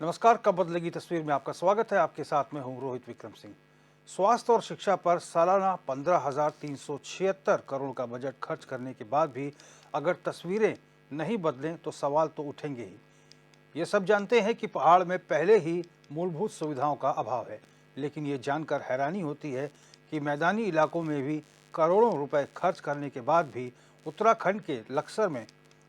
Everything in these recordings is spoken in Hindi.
नमस्कार। कब बदलेगी तस्वीर में आपका स्वागत है। आपके साथ में हूं रोहित विक्रम सिंह। स्वास्थ्य और शिक्षा पर सालाना 15,376 करोड़ का बजट खर्च करने के बाद भी अगर तस्वीरें नहीं बदलें तो सवाल तो उठेंगे ही। ये सब जानते हैं कि पहाड़ में पहले ही मूलभूत सुविधाओं का अभाव है, लेकिन ये जानकर हैरानी होती है कि मैदानी इलाकों में भी करोड़ों रुपए खर्च करने के बाद भी उत्तराखंड के लक्सर में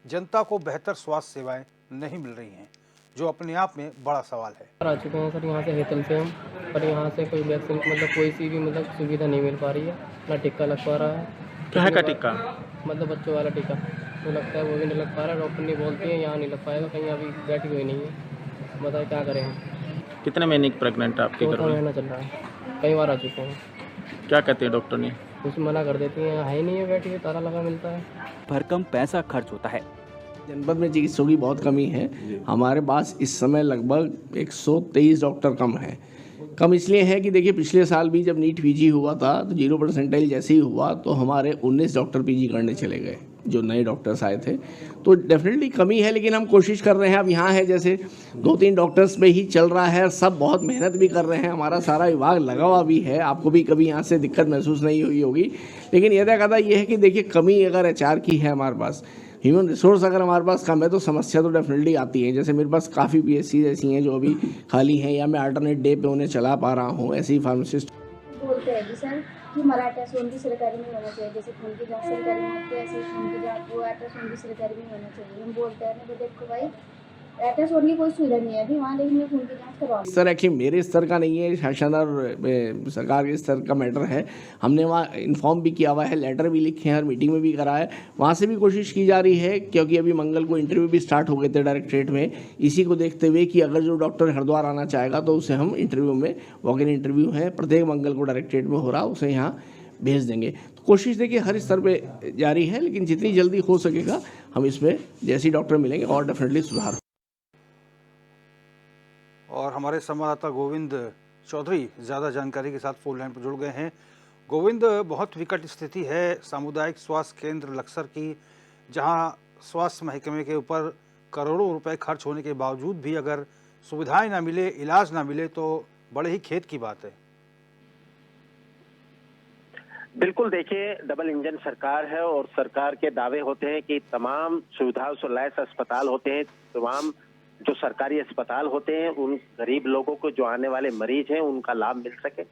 जनता को बेहतर स्वास्थ्य सेवाएं नहीं मिल रही हैं, जो अपने आप में बड़ा सवाल है। आ चुके हैं सर यहाँ से हेतल से हम, पर यहाँ से कोई वैक्सीन कोई सी भी सुविधा नहीं मिल पा रही है, ना टिक्का लग पा रहा है। कहाँ का टिक्का? बच्चों वाला टिक्का तो लगता है वो भी नहीं लग पा रहा है। डॉक्टर नहीं बोलती है यहाँ नहीं लग पाएगा, कहीं अभी बैठी हुई नहीं है। बताए क्या करें हम। कितने महीने की प्रेग्नेंट है आपके घर चौथा में? महीना चल रहा है, कई बार आ चुके हैं। क्या कहते हैं डॉक्टर ने? कुछ मना कर देती हैं, है ही नहीं है, बैठी हुई ताला लगा मिलता है। भरकम पैसा खर्च होता है। जनपद में चिकित्सकों की बहुत कमी है। हमारे पास इस समय लगभग 123 डॉक्टर कम हैं। कम इसलिए है कि देखिए, पिछले साल भी जब नीट पीजी हुआ था तो 0% जैसे ही हुआ तो हमारे 19 डॉक्टर पीजी करने चले गए, जो नए डॉक्टर्स आए थे। तो डेफिनेटली कमी है, लेकिन हम कोशिश कर रहे हैं। अब यहाँ है जैसे 2-3 डॉक्टर्स पे ही चल रहा है, सब बहुत मेहनत भी कर रहे हैं। हमारा सारा विभाग लगा हुआ भी है। आपको भी कभी यहाँ से दिक्कत महसूस नहीं हुई होगी। लेकिन यदा कदा ये है कि देखिए, कमी अगर एचआर की है, हमारे पास ह्यूमन रिसोर्स अगर हमारे पास कम है तो समस्या तो डेफिनेटली आती है। जैसे मेरे पास काफ़ी पीएससी ऐसी हैं जो अभी खाली हैं, या मैं अल्टरनेट डे पे उन्हें चला पा रहा हूँ। ऐसे ही फार्मासिस्ट बोलते हैं जी सर कि हमारा अल्ट्रासाउंड भी सरकारी में होना चाहिए। जैसे खून की जांच सरकारी में होती है, ऐसे खून की जांच वो अल्ट्रासाउंड भी सरकारी में होना चाहिए। हम बोलते हैं ना, देखो भाई अल्ट्रासाउंड की कोई सुविधा नहीं है अभी वहाँ, लेकिन मैं खून की जांच करवा। सर एक्चुअली मेरे स्तर का नहीं है, शासन और सरकार के स्तर का मैटर है। हमने वहाँ इन्फॉर्म भी किया हुआ है, लेटर भी लिखे हैं और मीटिंग में भी करा है। वहाँ से भी कोशिश की जा रही है, क्योंकि अभी मंगल को इंटरव्यू भी स्टार्ट हो गए थे डायरेक्टरेट में। इसी को देखते हुए कि अगर जो डॉक्टर हरिद्वार आना चाहेगा तो उसे हम इंटरव्यू में, वॉक इन इंटरव्यू है प्रत्येक मंगल को डायरेक्टरेट में हो रहा, उसे यहाँ भेज देंगे। तो कोशिश देखिए हर स्तर पे जारी है, लेकिन जितनी जल्दी हो सकेगा हम इसमें जैसे डॉक्टर मिलेंगे और डेफिनेटली सुधार। और हमारे संवाददाता गोविंद चौधरी ज़्यादा जानकारी के साथ फोन लाइन पर जुड़ गए हैं। गोविंद, बहुत विकट स्थिति है सामुदायिक स्वास्थ्य केंद्र लक्सर की, जहां स्वास्थ्य महकमे के ऊपर करोड़ों रुपए खर्च होने के बावजूद भी अगर सुविधाएं ना मिले, इलाज ना मिले तो बड़े ही खेद की बात है। बिल्कुल, देखिए डबल इंजन सरकार है और सरकार के दावे होते हैं कि तमाम सुविधाओं से लैस अस्पताल होते हैं, तमाम जो सरकारी अस्पताल होते हैं उन गरीब लोगों को, जो आने वाले मरीज हैं, उनका लाभ मिल सके।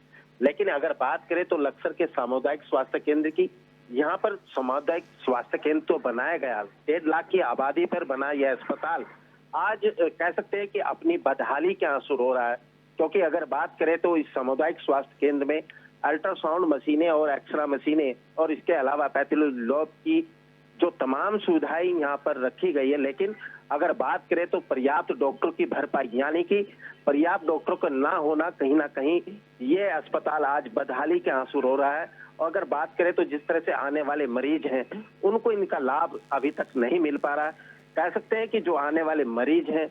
लेकिन अगर बात करें तो लक्सर के सामुदायिक स्वास्थ्य केंद्र की, यहाँ पर सामुदायिक स्वास्थ्य केंद्र तो बनाया गया, 1.5 लाख की आबादी पर बना यह अस्पताल आज कह सकते हैं कि अपनी बदहाली के आंसू रो रहा है। क्योंकि अगर बात करें तो इस सामुदायिक स्वास्थ्य केंद्र में अल्ट्रासाउंड मशीनें और एक्सरे मशीनें और इसके अलावा पैथोलॉजी की जो तमाम सुविधाएं यहाँ पर रखी गई है, लेकिन अगर बात करें तो पर्याप्त डॉक्टरों की भरपाई, यानी कि पर्याप्त डॉक्टरों का ना होना, कहीं ना कहीं ये अस्पताल आज बदहाली के आंसू रो रहा है। और अगर बात करें तो जिस तरह से आने वाले मरीज हैं उनको इनका लाभ अभी तक नहीं मिल पा रहा। कह सकते हैं कि जो आने वाले मरीज हैं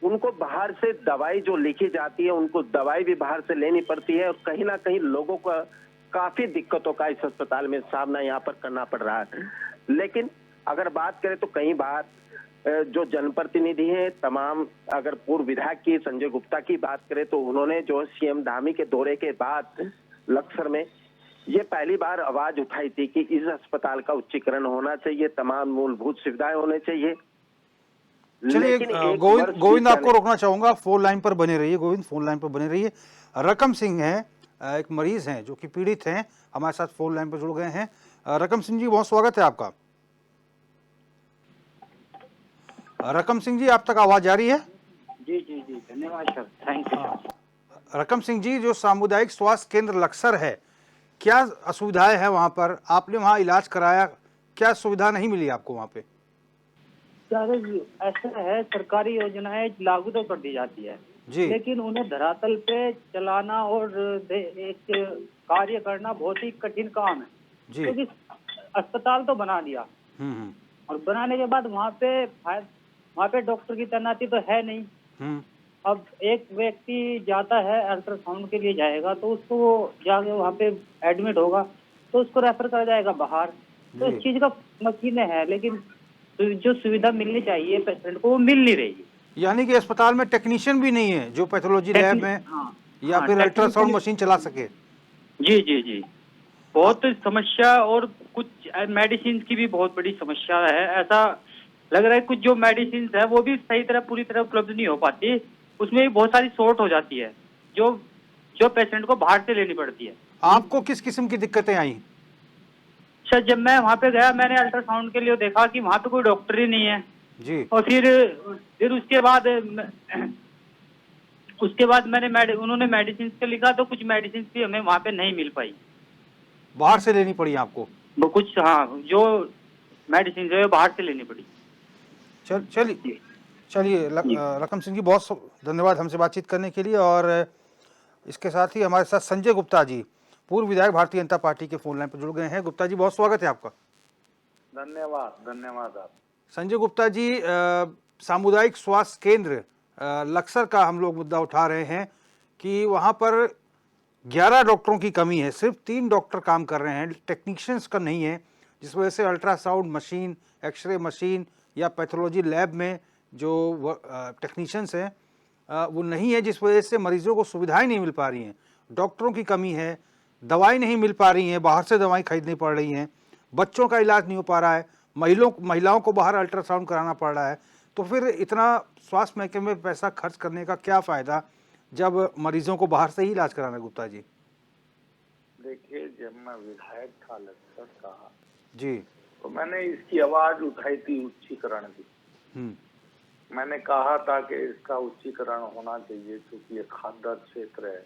उनको बाहर से दवाई जो लिखी जाती है, उनको दवाई भी बाहर से लेनी पड़ती है और कहीं ना कहीं लोगों का काफी दिक्कतों का इस अस्पताल में सामना यहाँ पर करना पड़ रहा है। लेकिन अगर बात करें तो कई बार जो जनप्रतिनिधि हैं तमाम, अगर पूर्व विधायक की संजय गुप्ता की बात करें तो उन्होंने जो सीएम धामी के दौरे के बाद लक्सर में ये पहली बार आवाज उठाई थी कि इस अस्पताल का उच्चीकरण होना चाहिए, तमाम मूलभूत सुविधाएं होने चाहिए। चलिए गोविंद आपको रोकना चाहूंगा, फोन लाइन पर बने रहिए। गोविंद फोन लाइन पर बने रहिए। रकम सिंह हैं, एक मरीज हैं जो कि पीड़ित हैं, हमारे साथ फोन लाइन पर जुड़ गए हैं। रकम सिंह जी, बहुत स्वागत है आपका। रकम सिंह जी, आप तक आवाज आ रही है? जी जी जी, धन्यवाद सर, थैंक यू। रकम सिंह जी, जो सामुदायिक स्वास्थ्य केंद्र लक्सर है, क्या असुविधाएं हैं वहां पर? आपने वहां इलाज कराया, क्या सुविधा नहीं मिली आपको वहां पे? सर ऐसा है, सरकारी योजनाएं लागू तो कर दी जाती है जी, लेकिन उन्हें धरातल पे चलाना और एक कार्य करना बहुत ही कठिन काम है। जी। क्योंकि अस्पताल तो बना दिया और बनाने के बाद वहाँ पे डॉक्टर की तैनाती तो है नहीं। अब एक व्यक्ति जाता है अल्ट्रासाउंड के लिए जाएगा तो उसको जाके वहाँ पे एडमिट होगा तो उसको रेफर करा जाएगा बाहर। तो इस चीज का मशीनें है, लेकिन जो सुविधा मिलनी चाहिए पेशेंट को वो मिल नहीं रही। यानी कि अस्पताल में टेक्नीशियन भी नहीं है जो पैथोलॉजी लैब में हाँ, या हाँ, फिर अल्ट्रासाउंड टेक्निकली- मशीन चला सके। जी जी जी, बहुत समस्या, और कुछ मेडिसिन की भी बहुत बड़ी समस्या है। ऐसा लग रहा है कुछ जो मेडिसिन है वो भी सही तरह पूरी तरह उपलब्ध नहीं हो पाती, उसमें भी बहुत सारी शॉर्ट हो जाती है जो जो पेशेंट को बाहर से लेनी पड़ती है। आपको किस किस्म की दिक्कतें आई? सर जब मैं वहाँ पे गया, मैंने अल्ट्रासाउंड के लिए देखा कि वहाँ पे कोई डॉक्टर ही नहीं है, जी और फिर उसके बाद उन्होंने मेडिसिन के लिखा, तो कुछ मेडिसिन भी हमें वहाँ पे नहीं मिल पाई, बाहर से लेनी पड़ी आपको? वो कुछ, हाँ, जो मेडिसिन जो है बाहर से लेनी पड़ी। चलिए लखन सिंह जी, बहुत धन्यवाद हमसे बातचीत करने के लिए। और इसके साथ ही हमारे साथ संजय गुप्ता जी, पूर्व विधायक भारतीय जनता पार्टी के फोन लाइन पर जुड़ गए हैं। गुप्ता जी, बहुत स्वागत है आपका। धन्यवाद आप। संजय गुप्ता जी, सामुदायिक स्वास्थ्य केंद्र लक्सर का हम लोग मुद्दा उठा रहे हैं कि वहाँ पर 11 डॉक्टरों की कमी है, सिर्फ 3 डॉक्टर काम कर रहे हैं, टेक्नीशियंस का नहीं है, जिस वजह से अल्ट्रासाउंड मशीन, एक्सरे मशीन या पैथोलॉजी लैब में जो टेक्नीशियंस हैं वो नहीं है, जिस वजह से मरीजों को सुविधाएं नहीं मिल पा रही हैं। डॉक्टरों की कमी है, दवाई नहीं मिल पा रही हैं, बाहर से दवाई खरीदनी पड़ रही हैं, बच्चों का इलाज नहीं हो पा रहा है, महिलाओं को बाहर अल्ट्रासाउंड कराना पड़ रहा है। तो फिर इतना स्वास्थ्य महकमे में पैसा खर्च करने का क्या फ़ायदा जब मरीजों को बाहर से ही इलाज कराना है? गुप्ता जी देखिए, जब मैं विधायक था लक्सर का जी, तो मैंने इसकी आवाज उठाई थी उच्चीकरण की। मैंने कहा था कि इसका उच्चीकरण होना चाहिए, क्योंकि ये खादर क्षेत्र है।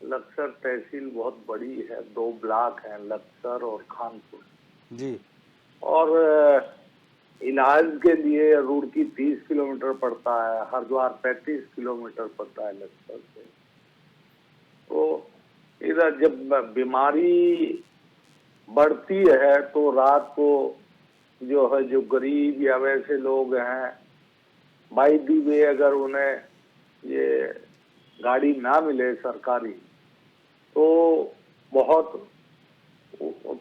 लक्सर तहसील बहुत बड़ी है, 2 ब्लॉक हैं, लक्सर और खानपुर जी, और इलाज के लिए रुड़की 30 किलोमीटर पड़ता है, हरिद्वार 35 किलोमीटर पड़ता है लक्सर से। तो इधर जब बीमारी बढ़ती है तो रात को जो गरीब या वैसे लोग हैं, बाई दी वे अगर उन्हें ये गाड़ी ना मिले सरकारी, तो बहुत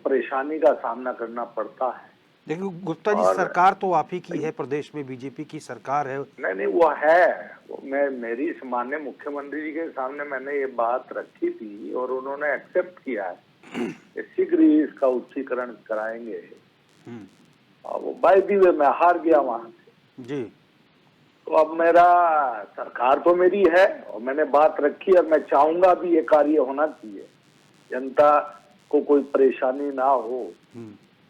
परेशानी का सामना करना पड़ता है। देखिए गुप्ता जी, सरकार तो आप ही की है, प्रदेश में बीजेपी की सरकार है। नहीं, वो है। मेरी माननीय मुख्यमंत्री जी के सामने मैंने ये बात रखी थी और उन्होंने एक्सेप्ट किया है कि शीघ्र ही इसका उच्चीकरण कराएंगे। और वो बाय दी वे मैं हार गया वहां से जी। तो अब मेरा सरकार तो मेरी है और मैंने बात रखी और मैं चाहूंगा भी ये कार्य होना चाहिए, जनता को कोई परेशानी ना हो।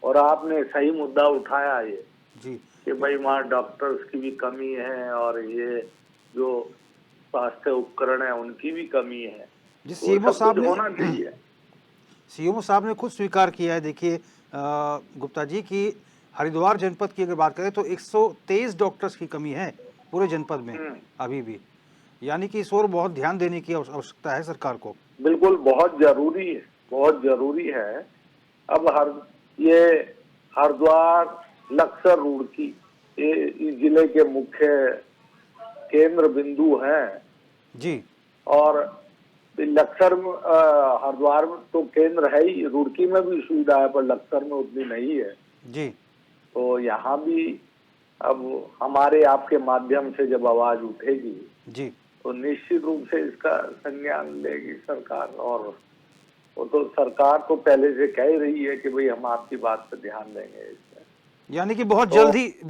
और आपने सही मुद्दा उठाया ये जी कि भाई वहाँ डॉक्टर्स की भी कमी है और ये जो स्वास्थ्य उपकरण है उनकी भी कमी है। जिस तो सीएमओ सब कुछ होना चाहिए। सीएमओ साहब ने खुद स्वीकार किया है। देखिए गुप्ता जी की हरिद्वार जनपद की अगर बात करें तो 123 डॉक्टर्स की कमी है पूरे जनपद में अभी भी, यानी कि इस ओर बहुत ध्यान देने की आवश्यकता है सरकार को। बिल्कुल, बहुत जरूरी है, बहुत जरूरी है। अब ये हरिद्वार, लक्सर, रुड़की ये इस जिले के मुख्य केंद्र बिंदु हैं जी। और लक्सर में हरिद्वार में तो केंद्र है ही, रुड़की में भी सुविधा है पर लक्सर में उतनी नहीं है जी। तो यहाँ भी अब हमारे आपके माध्यम से जब आवाज उठेगी जी तो निश्चित रूप से इसका संज्ञान लेगी सरकार। और वो तो सरकार तो पहले से कह रही है कि भाई हम आपकी बात पर ध्यान देंगे इसमें, यानी कि बहुत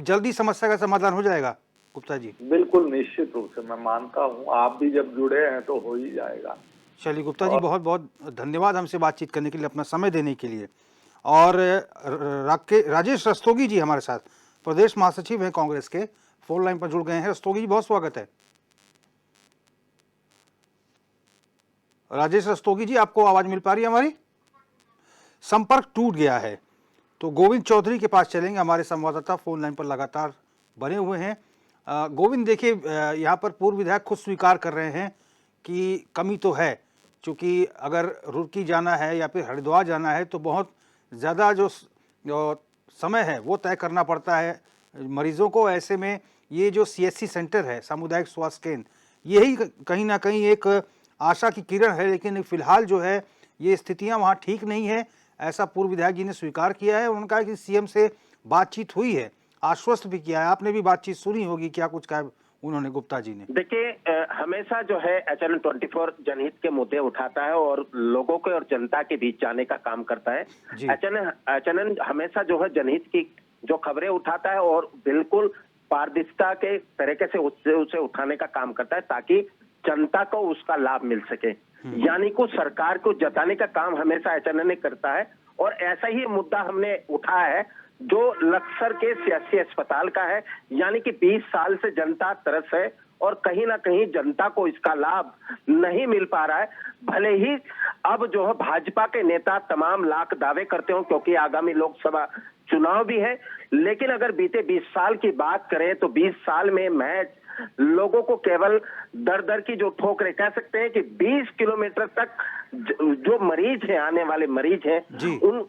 जल्दी समस्या का समाधान हो जाएगा गुप्ता जी। बिल्कुल निश्चित रूप से मैं मानता हूँ, आप भी जब जुड़े हैं तो हो ही जाएगा। चलिए गुप्ता जी, बहुत बहुत धन्यवाद हमसे बातचीत करने के लिए, अपना समय देने के लिए। और राजेश रस्तोगी जी हमारे साथ प्रदेश महासचिव हैं कांग्रेस के, फोन लाइन पर जुड़ गए हैं। रस्तोगी जी, बहुत स्वागत है। राजेश रस्तोगी जी, आपको आवाज मिल पा रही है हमारी? संपर्क टूट गया है तो गोविंद चौधरी के पास चलेंगे, हमारे संवाददाता फोन लाइन पर लगातार बने हुए हैं। गोविंद, देखिए यहाँ पर पूर्व विधायक खुद स्वीकार कर रहे हैं कि कमी तो है, क्योंकि अगर रुड़की जाना है या फिर हरिद्वार जाना है तो बहुत ज़्यादा जो समय है वो तय करना पड़ता है मरीजों को। ऐसे में ये जो CSC सेंटर है, सामुदायिक स्वास्थ्य केंद्र, यही कहीं ना कहीं एक आशा की किरण है, लेकिन फिलहाल जो है ये स्थितियां वहाँ ठीक नहीं है, ऐसा पूर्व विधायक जी ने स्वीकार किया है। उन्होंने कहा कि CM से बातचीत हुई है, आश्वस्त भी किया है। आपने भी बातचीत सुनी होगी, क्या कुछ कहा उन्होंने, गुप्ता जी ने? देखिए, हमेशा जो है HNN 24 जनहित के मुद्दे उठाता है और लोगों के और जनता के बीच जाने का काम करता है। जी। HNN हमेशा जो है जनहित की जो खबरें उठाता है और बिल्कुल पारदर्शिता के तरीके से उसे उठाने का काम करता है ताकि जनता को उसका लाभ मिल सके। यानी को सरकार को जताने का काम हमेशा HNN करता है और ऐसा ही मुद्दा हमने उठाया है जो लक्सर के CSC अस्पताल का है। यानी कि 20 साल से जनता तरस है और कहीं ना कहीं जनता को इसका लाभ नहीं मिल पा रहा है। भले ही अब जो है भाजपा के नेता तमाम लाख दावे करते हो क्योंकि आगामी लोकसभा चुनाव भी है, लेकिन अगर बीते 20 साल की बात करें तो 20 साल में महज लोगों को केवल दर दर की जो ठोकरें, कह सकते हैं कि 20 किलोमीटर तक जो मरीज हैं, आने वाले मरीज हैं,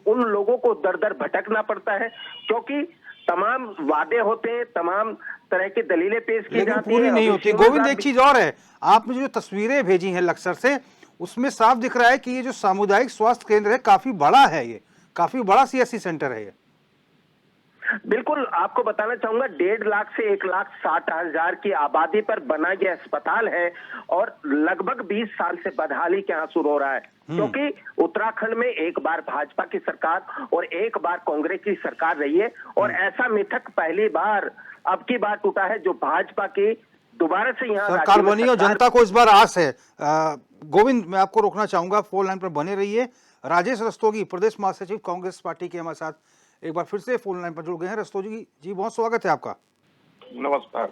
उन लोगों को दर दर भटकना पड़ता है क्योंकि तमाम वादे होते हैं, तमाम तरह की दलीलें पेश की जाती हैं, पूरी नहीं होती। गोविंद, एक चीज और है, आपने जो तस्वीरें भेजी हैं लक्सर से, उसमें साफ दिख रहा है कि ये जो सामुदायिक स्वास्थ्य केंद्र है काफी बड़ा है, ये काफी बड़ा CSC सेंटर है ये। बिल्कुल, आपको बताना चाहूंगा 1.5 लाख से 1,60,000 की आबादी पर बना यह अस्पताल है और लगभग 20 साल से बदहाली के आंसू रो रहा है क्योंकि उत्तराखंड में एक बार भाजपा की सरकार और एक बार कांग्रेस की सरकार रही है और ऐसा मिथक पहली बार अब की बार टूटा है जो भाजपा की दोबारा से यहाँ सरकार बनी और जनता को इस बार आस है। गोविंद, मैं आपको रोकना चाहूंगा, फोन लाइन पर बने रहिए। राजेश रस्तोगी, प्रदेश महासचिव कांग्रेस पार्टी के हमारे साथ एक बार फिर से फोन लाइन पर जुड़ गए हैं। रस्तोगी जी, बहुत स्वागत है आपका। नमस्कार।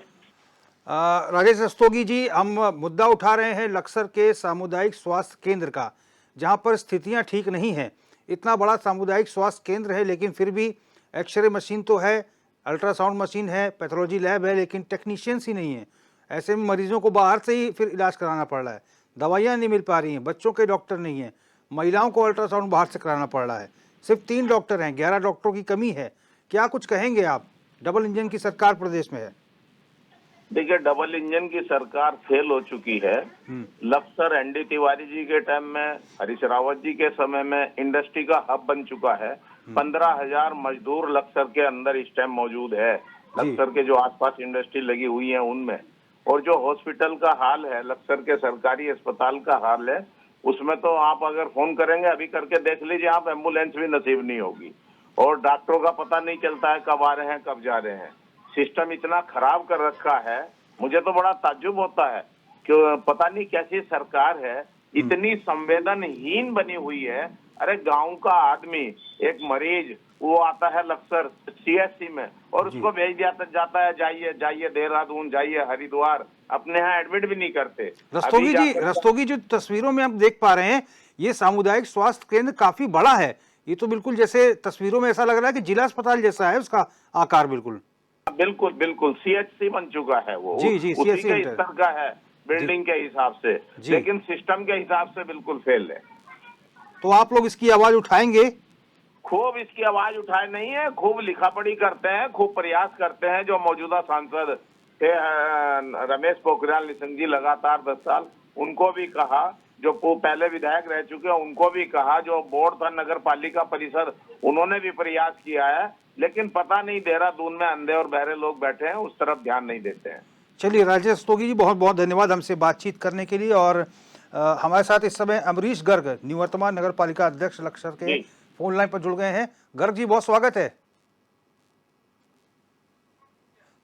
राजेश रस्तोगी जी, हम मुद्दा उठा रहे हैं लक्सर के सामुदायिक स्वास्थ्य केंद्र का, जहां पर स्थितियां ठीक नहीं हैं। इतना बड़ा सामुदायिक स्वास्थ्य केंद्र है लेकिन फिर भी एक्सरे मशीन तो है, अल्ट्रासाउंड मशीन है, पैथोलॉजी लैब है, लेकिन टेक्नीशियंस ही नहीं है। ऐसे में मरीजों को बाहर से ही फिर इलाज कराना पड़ रहा है, दवाइयाँ नहीं मिल पा रही हैं, बच्चों के डॉक्टर नहीं हैं, महिलाओं को अल्ट्रासाउंड बाहर से कराना पड़ रहा है। सिर्फ 3 डॉक्टर हैं, 11 डॉक्टरों की कमी है। क्या कुछ कहेंगे आप? डबल इंजन की सरकार प्रदेश में है। देखिए, डबल इंजन की सरकार फेल हो चुकी है। लक्सर ND तिवारी जी के टाइम में, हरीश रावत जी के समय में इंडस्ट्री का हब बन चुका है। 15,000 मजदूर लक्सर के अंदर इस टाइम मौजूद है, लक्सर के जो आसपास इंडस्ट्री लगी हुई है उनमें। और जो हॉस्पिटल का हाल है, लक्सर के सरकारी अस्पताल का हाल है, उसमें तो आप अगर फोन करेंगे अभी करके देख लीजिए आप, एम्बुलेंस भी नसीब नहीं होगी और डॉक्टरों का पता नहीं चलता है कब आ रहे हैं कब जा रहे हैं। सिस्टम इतना खराब कर रखा है, मुझे तो बड़ा ताज्जुब होता है कि पता नहीं कैसी सरकार है, इतनी संवेदनहीन बनी हुई है। अरे गांव का आदमी, एक मरीज वो आता है लक्सर CSC में और उसको भेज दिया जाता है, जाइए देहरादून, जाइए हरिद्वार, अपने यहाँ एडमिट भी नहीं करते। रस्तोगी जी, तस्वीरों में हम देख पा रहे हैं ये सामुदायिक स्वास्थ्य केंद्र काफी बड़ा है। ये तो बिल्कुल जैसे तस्वीरों में ऐसा लग रहा है कि जिला अस्पताल जैसा है उसका आकार। बिल्कुल CHC बन चुका है वो, जी, उसी के स्तर का है बिल्डिंग के हिसाब से, लेकिन सिस्टम के हिसाब से बिल्कुल फेल है। तो आप लोग इसकी आवाज उठाएंगे? खूब इसकी आवाज उठाए नहीं है, खूब लिखा पढ़ी करते हैं, खूब प्रयास करते हैं। जो मौजूदा सांसद थे रमेश पोखरियाल निशंक जी, लगातार 10 साल, उनको भी कहा, जो पहले विधायक रह चुके हैं उनको भी कहा, जो बोर्ड था नगर पालिका परिषद उन्होंने भी प्रयास किया है, लेकिन पता नहीं देहरादून में अंधे और बहरे लोग बैठे हैं, उस तरफ ध्यान नहीं देते हैं। चलिए राजेश रस्तोगी जी, बहुत बहुत धन्यवाद हमसे बातचीत करने के लिए। और हमारे साथ इस समय अमरीश गर्ग, निवर्तमान नगर पालिका अध्यक्ष लक्सर के, फोन लाइन पर जुड़ गए हैं। गर्ग जी, बहुत स्वागत है।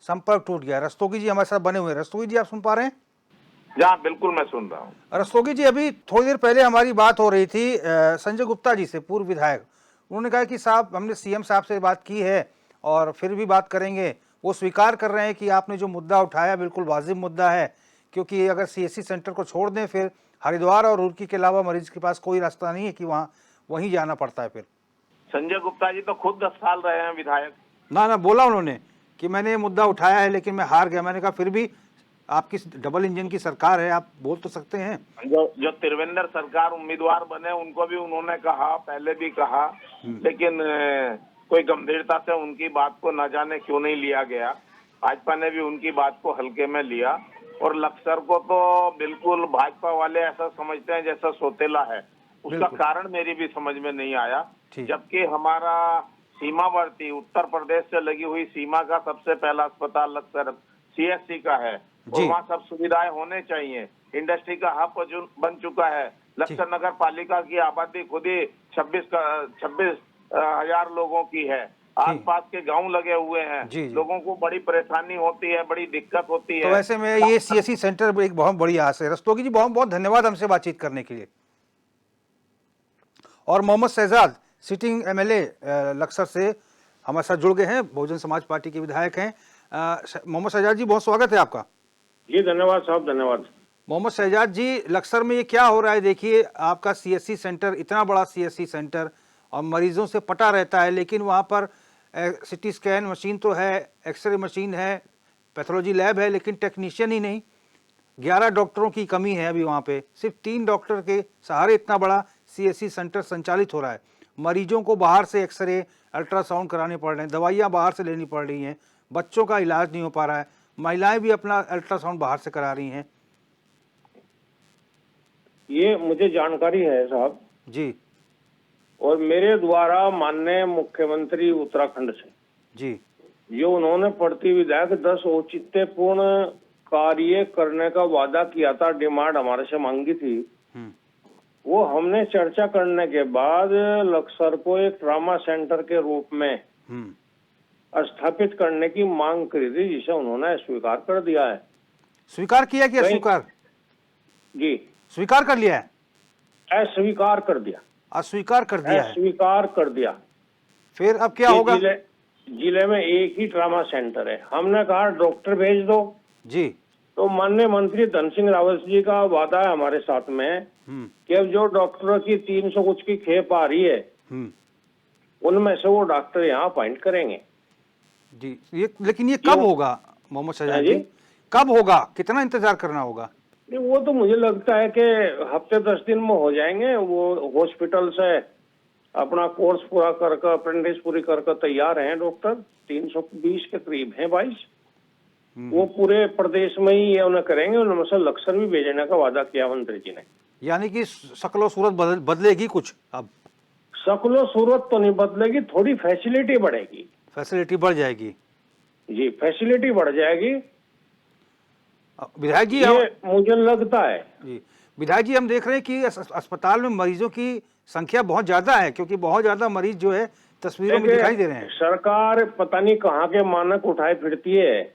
संपर्क टूट गया। रस्तोगी जी हमारे साथ बने हुए हैं। रस्तोगी जी, आप सुन पा रहे हैं? हाँ, बिल्कुल मैं सुन रहा हूँ। रस्तोगी जी, अभी थोड़ी देर पहले हमारी बात हो रही थी संजय गुप्ता जी से, पूर्व विधायक। उन्होंने कहा कि साहब, हमने CM साहब से बात की है और फिर भी बात करेंगे। वो स्वीकार कर रहे हैं कि आपने जो मुद्दा उठाया बिल्कुल वाजिब मुद्दा है, क्योंकि अगर CSC सेंटर को छोड़ दें फिर हरिद्वार और रुड़की के अलावा मरीज के पास कोई रास्ता नहीं है कि वहीं जाना पड़ता है। फिर संजय गुप्ता जी तो खुद 10 साल रहे हैं विधायक। ना बोला उन्होंने कि मैंने ये मुद्दा उठाया है लेकिन मैं हार गया। मैंने कहा फिर भी आपकी डबल इंजन की सरकार है, आप बोल तो सकते हैं। जो त्रिवेंद्र सरकार उम्मीदवार बने उनको भी उन्होंने कहा, पहले भी कहा, लेकिन कोई गंभीरता से उनकी बात को न जाने क्यों नहीं लिया गया। भाजपा ने भी उनकी बात को हल्के में लिया और लक्सर को तो बिल्कुल भाजपा वाले ऐसा समझते हैं जैसा सोतेला है। उसका कारण मेरी भी समझ में नहीं आया, जबकि हमारा सीमावर्ती उत्तर प्रदेश से लगी हुई सीमा का सबसे पहला अस्पताल लक्सर CSC का है और वहाँ सब सुविधाएं होने चाहिए। इंडस्ट्री का हब जो बन चुका है, लक्सर नगर पालिका की आबादी खुद ही 26,000 लोगों की है। आसपास के गांव लगे हुए हैं, लोगों को बड़ी परेशानी होती है, बड़ी दिक्कत होती है। तो ऐसे में ये सीएससी सेंटर एक बहुत बड़ी आस है। रस्तोगी जी, बहुत बहुत धन्यवाद हमसे बातचीत करने के लिए। और मोहम्मद शहजाद, सिटिंग एमएलए लक्सर से हमारे साथ जुड़ गए हैं, बहुजन समाज पार्टी के विधायक हैं। मोहम्मद शहजाद जी, बहुत स्वागत है आपका। जी धन्यवाद साहब, धन्यवाद। मोहम्मद शहजाद जी, लक्सर में ये क्या हो रहा है? देखिए, आपका सीएससी सेंटर, इतना बड़ा सीएससी सेंटर और मरीजों से पटा रहता है, लेकिन वहाँ पर सिटी स्कैन मशीन तो है, एक्सरे मशीन है, पैथोलॉजी लैब है, लेकिन टेक्नीशियन ही नहीं। 11 डॉक्टरों की कमी है अभी वहाँ पे। सिर्फ 3 डॉक्टर के सहारे इतना बड़ा सीएससी सेंटर संचालित हो रहा है। मरीजों को बाहर से एक्सरे, अल्ट्रासाउंड कराने पड़ रहे हैं, दवाइयाँ बाहर से लेनी पड़ रही हैं, बच्चों का इलाज नहीं हो पा रहा है, महिलाएं भी अपना अल्ट्रासाउंड बाहर से करा रही हैं। ये मुझे जानकारी है साहब जी, और मेरे द्वारा माननीय मुख्यमंत्री उत्तराखंड से जी, जो उन्होंने पढ़ती विधायक 10 औचित्यपूर्ण कार्य करने का वादा किया था, डिमांड हमारे से मांगी थी, वो हमने चर्चा करने के बाद लक्सर को एक ट्रामा सेंटर के रूप में स्थापित करने की मांग करी थी, जिसे उन्होंने स्वीकार कर दिया है। स्वीकार किया कि अस्वीकार? जी, स्वीकार कर लिया है। अस्वीकार कर दिया, अस्वीकार कर दिया है, अस्वीकार कर दिया। फिर अब क्या होगा? जिले में एक ही ट्रामा सेंटर है। हमने कहा डॉक्टर भेज दो जी, तो माननीय मंत्री धन सिंह रावत जी का वादा है हमारे साथ में कि अब जो डॉक्टरों की 300 कुछ की खेप आ रही है, उनमें से वो डॉक्टर यहाँ अपॉइंट करेंगे जी। ये लेकिन ये कब होगा मोहम्मद शहजाद जी? कब होगा? कितना इंतजार करना होगा? वो तो मुझे लगता है कि हफ्ते 10 दिन में हो जाएंगे। वो हॉस्पिटल से अपना कोर्स पूरा करके, अप्रेंटिस पूरी करके तैयार हैं डॉक्टर। 320 के करीब हैं 22। वो पूरे प्रदेश में ही ये उन्हें करेंगे। उन्होंने से लक्सर भी भेजने का वादा किया मंत्री जी ने। यानी कि शक्लो सूरत बदलेगी कुछ? अब शक्लो सूरत तो नहीं बदलेगी, थोड़ी फैसिलिटी बढ़ेगी। फैसिलिटी बढ़ जाएगी जी, फैसिलिटी बढ़ जाएगी। विधायक जी, ये मुझे लगता है जी। विधायक जी, हम देख रहे हैं कि अस्पताल में मरीजों की संख्या बहुत ज्यादा है, क्योंकि बहुत ज्यादा मरीज जो है तस्वीरों में दिखाई दे रहे हैं। सरकार पता नहीं कहाँ के मानक उठाए फिरती है।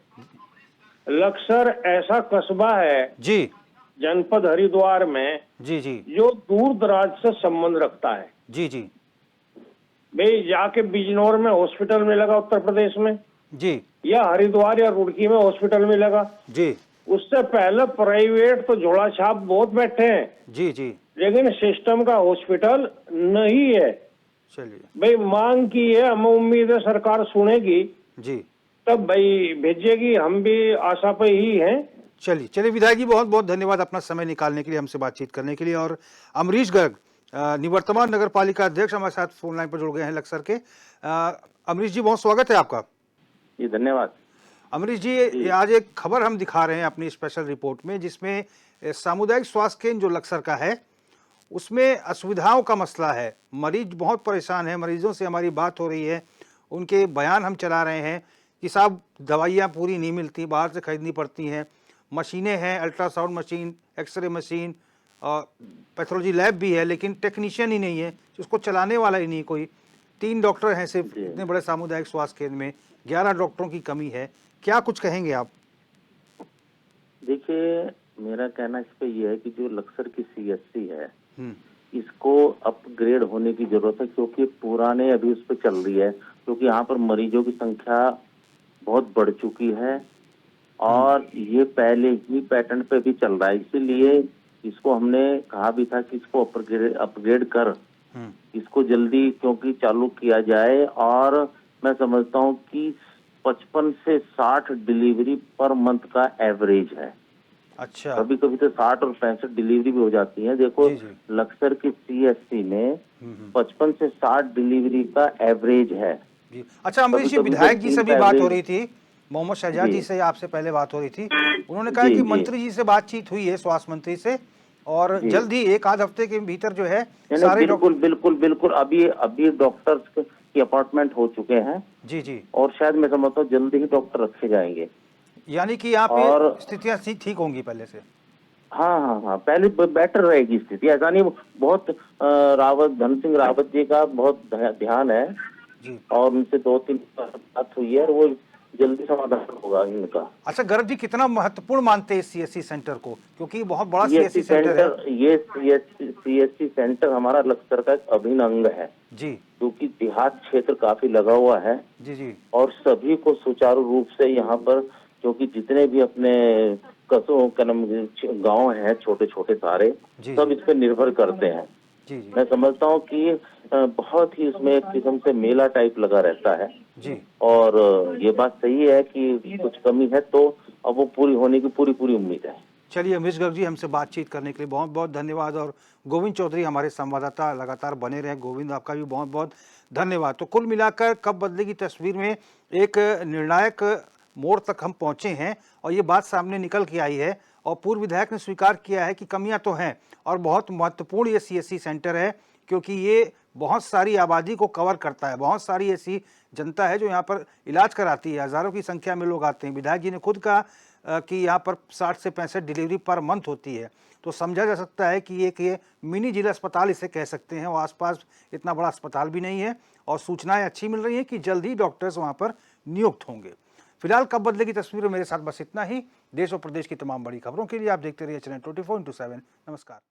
लक्सर ऐसा कस्बा है जी, जनपद हरिद्वार में जी जी, जो दूर दराज से संबंध रखता है। जी जी, भाई जाके बिजनौर में हॉस्पिटल मिलेगा उत्तर प्रदेश में जी, या हरिद्वार या रुड़की में हॉस्पिटल मिलेगा जी। उससे पहले प्राइवेट तो झोला छाप बहुत बैठे हैं जी जी, लेकिन सिस्टम का हॉस्पिटल नहीं है। चलिए भाई मांग की है, हमें उम्मीद है सरकार सुनेगी जी, तब भाई भेजेगी। हम भी आशा पे ही हैं। चलिए चलिए विधायक जी, बहुत बहुत धन्यवाद अपना समय निकालने के लिए, हमसे बातचीत करने के लिए। और अमरीश गर्ग, निवर्तमान नगर पालिका अध्यक्ष, हमारे साथ फोन लाइन पर जुड़ गए हैं लक्सर के। अमरीश जी, बहुत स्वागत है आपका। जी धन्यवाद। अमरीश जी, आज एक खबर हम दिखा रहे हैं अपनी स्पेशल रिपोर्ट में, जिसमें सामुदायिक स्वास्थ्य केंद्र जो लक्सर का है उसमें असुविधाओं का मसला है। मरीज बहुत परेशान है, मरीजों से हमारी बात हो रही है, उनके बयान हम चला रहे हैं कि साहब दवाइयाँ पूरी नहीं मिलती, बाहर से खरीदनी पड़ती हैं। मशीनें हैं, अल्ट्रासाउंड मशीन, एक्सरे मशीन और पैथोलॉजी लैब भी है, लेकिन टेक्नीशियन ही नहीं है, उसको चलाने वाला ही नहीं कोई। 3 डॉक्टर हैं सिर्फ इतने बड़े सामुदायिक स्वास्थ्य केंद्र में, 11 डॉक्टरों की कमी है। क्या कुछ कहेंगे आप? देखिए, मेरा कहना इस पे ये है कि जो लक्सर की सीएससी है इसको अपग्रेड होने की जरूरत है, क्योंकि पुराने अभी उस पर चल रही है, क्योंकि यहाँ पर मरीजों की संख्या बहुत बढ़ चुकी है और ये पहले ही पैटर्न पे भी चल रहा है। इसीलिए इसको हमने कहा भी था कि इसको अपग्रेड कर इसको जल्दी क्योंकि चालू किया जाए। और मैं समझता हूँ कि 55 से 60 डिलीवरी पर मंथ का एवरेज है। अच्छा, कभी कभी तो 60 और 65 डिलीवरी भी हो जाती है। देखो लक्सर की सीएससी में 55 से 60 डिलीवरी का एवरेज है जी। अच्छा अमरीश जी, विधायक जी से भी बात हो रही थी, मोहम्मद शहजाद जी से आपसे पहले बात हो रही थी, उन्होंने कहा कि मंत्री जी से बातचीत हुई है, स्वास्थ्य मंत्री से, और जल्द ही 1 आध हफ्ते के भीतर जो है सारे बिल्कुल अभी डॉक्टर्स की अपॉइंटमेंट हो चुके हैं। जी जी, और शायद मैं समझता हूँ जल्दी ही डॉक्टर रखे जाएंगे। यानी कि यहाँ पे और स्थितियाँ ठीक होंगी पहले से। हाँ हाँ हाँ, पहले बेटर रहेगी स्थिति, ऐसा नहीं। बहुत धन सिंह रावत जी का बहुत ध्यान है जी। और उनसे 2-3 बात हुई है और वो जल्दी समाधान होगा इनका। अच्छा, गर्ग जी कितना महत्वपूर्ण मानते हैं सीएससी सेंटर को, क्योंकि बहुत बड़ा ये सीएससी सेंटर है। ये सीएससी सेंटर हमारा लक्सर का एक अभिन्न अंग है जी क्योंकि देहात क्षेत्र काफी लगा हुआ है जी जी और सभी को सुचारू रूप से यहाँ पर, क्योंकि जितने भी अपने कस्बों गांव हैं छोटे छोटे सारे, सब इस पे निर्भर करते हैं। जी जी मैं समझता हूँ कि बहुत ही उसमें एक किस्म से मेला टाइप लगा रहता है जी। और ये बात सही है कि कुछ कमी है तो अब वो पूरी होने की पूरी उम्मीद है। चलिए अमरीश गर्ग जी, हमसे बातचीत करने के लिए बहुत बहुत धन्यवाद। और गोविंद चौधरी हमारे संवाददाता लगातार बने रहे। गोविंद, आपका भी बहुत बहुत धन्यवाद। तो कुल मिलाकर कब बदलेगी तस्वीर में एक निर्णायक मोड़ तक हम पहुंचे हैं और ये बात सामने निकल के आई है और पूर्व विधायक ने स्वीकार किया है कि कमियां तो हैं और बहुत महत्वपूर्ण ये सीएससी सेंटर है, क्योंकि ये बहुत सारी आबादी को कवर करता है। बहुत सारी ऐसी जनता है जो यहाँ पर इलाज कराती है, हज़ारों की संख्या में लोग आते हैं। विधायक जी ने खुद कहा कि यहाँ पर 60 से 65 डिलीवरी पर मंथ होती है, तो समझा जा सकता है कि ये मिनी जिला अस्पताल इसे कह सकते हैं। और आसपास इतना बड़ा अस्पताल भी नहीं है और सूचनाएं अच्छी मिल रही हैं कि जल्द ही डॉक्टर्स वहाँ पर नियुक्त होंगे। फिलहाल कब बदलेगी तस्वीर, मेरे साथ बस इतना ही। देश और प्रदेश की तमाम बड़ी खबरों के लिए आप देखते रहिए चैनल 24/7। नमस्कार।